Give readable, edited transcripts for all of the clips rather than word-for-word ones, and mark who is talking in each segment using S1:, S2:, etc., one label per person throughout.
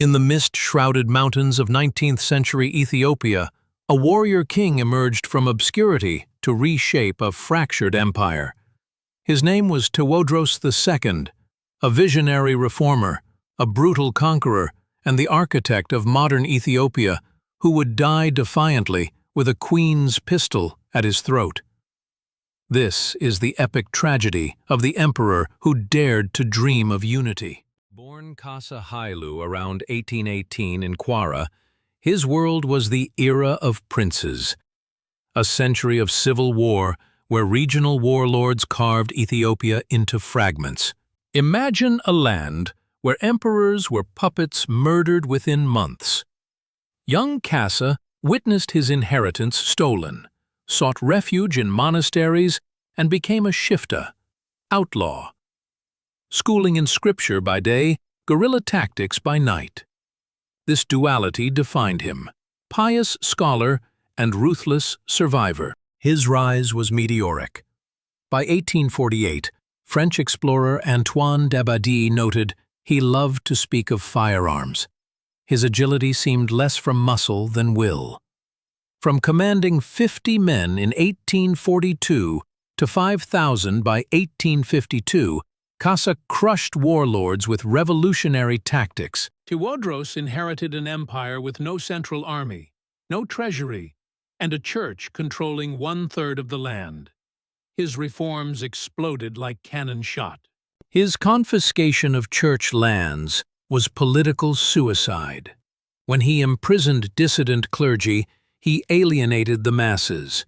S1: In the mist-shrouded mountains of 19th-century Ethiopia, a warrior king emerged from obscurity to reshape a fractured empire. His name was Tewodros II, a visionary reformer, a brutal conqueror, and the architect of modern Ethiopia, who would die defiantly with a queen's pistol at his throat. This is the epic tragedy of the emperor who dared to dream of unity. Born Kasa Hailu around 1818 in Kwara, his world was the era of princes, a century of civil war where regional warlords carved Ethiopia into fragments. Imagine a land where emperors were puppets murdered within months. Young Kasa witnessed his inheritance stolen, sought refuge in monasteries, and became a shifta, outlaw. Schooling in scripture by day, guerrilla tactics by night. This duality defined him, pious scholar and ruthless survivor. His rise was meteoric. By 1848, French explorer Antoine Dabadie noted he loved to speak of firearms. His agility seemed less from muscle than will. From commanding 50 men in 1842 to 5,000 by 1852, Kasa crushed warlords with revolutionary tactics. Tewodros inherited an empire with no central army, no treasury, and a church controlling 1/3 of the land. His reforms exploded like cannon shot. His confiscation of church lands was political suicide. When he imprisoned dissident clergy, he alienated the masses.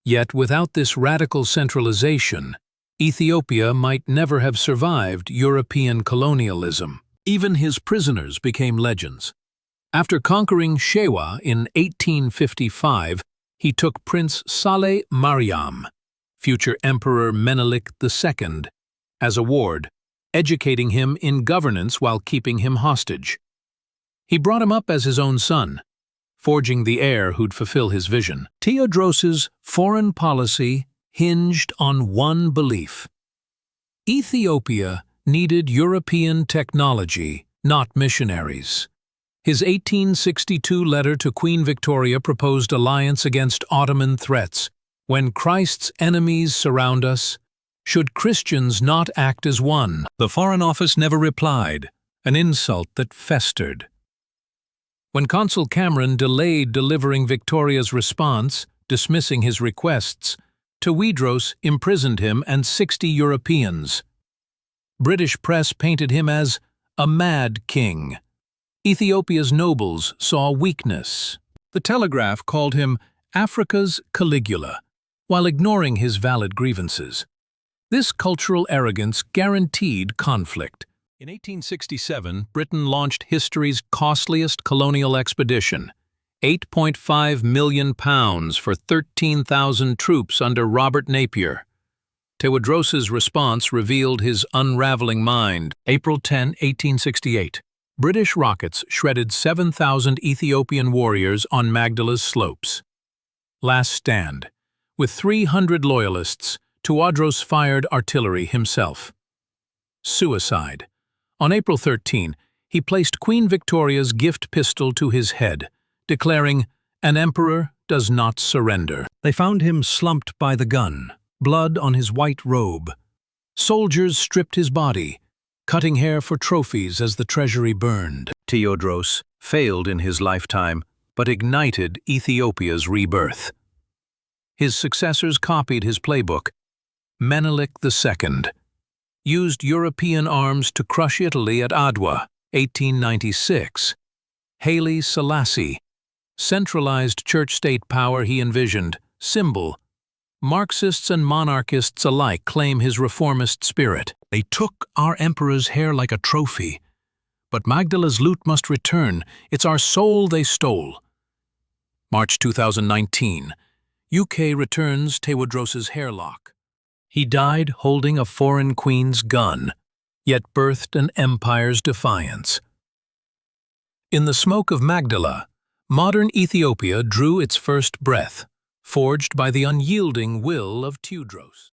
S1: Yet without this radical centralization, Ethiopia might never have survived European colonialism. Even his prisoners became legends. After conquering Shewa in 1855, he took Prince Saleh Mariam, future Emperor Menelik II, as a ward, educating him in governance while keeping him hostage. He brought him up as his own son, forging the heir who'd fulfill his vision. Tewodros's foreign policy hinged on one belief. Ethiopia needed European technology, not missionaries. His 1862 letter to Queen Victoria proposed alliance against Ottoman threats. When Christ's enemies surround us, should Christians not act as one? The Foreign Office never replied, an insult that festered. When Consul Cameron delayed delivering Victoria's response, dismissing his requests, Tewodros imprisoned him and 60 Europeans. British press painted him as a mad king. Ethiopia's nobles saw weakness. The Telegraph called him Africa's Caligula, while ignoring his valid grievances. This cultural arrogance guaranteed conflict. In 1867, Britain launched history's costliest colonial expedition, £8.5 million for 13,000 troops under Robert Napier. Tewodros's response revealed his unraveling mind. April 10, 1868. British rockets shredded 7,000 Ethiopian warriors on Magdala's slopes. Last stand. With 300 loyalists, Tewodros fired artillery himself. Suicide. On April 13, he placed Queen Victoria's gift pistol to his head, declaring, "An emperor does not surrender." They found him slumped by the gun, blood on his white robe. Soldiers stripped his body, cutting hair for trophies as the treasury burned. Tewodros failed in his lifetime, but ignited Ethiopia's rebirth. His successors copied his playbook. Menelik II used European arms to crush Italy at Adwa, 1896. Haile Selassie centralized church-state power he envisioned, symbol. Marxists and monarchists alike claim his reformist spirit. They took our emperor's hair like a trophy. But Magdala's loot must return. It's our soul they stole. March 2019. UK returns Tewodros's hairlock. He died holding a foreign queen's gun, yet birthed an empire's defiance. In the smoke of Magdala, modern Ethiopia drew its first breath, forged by the unyielding will of Tewodros.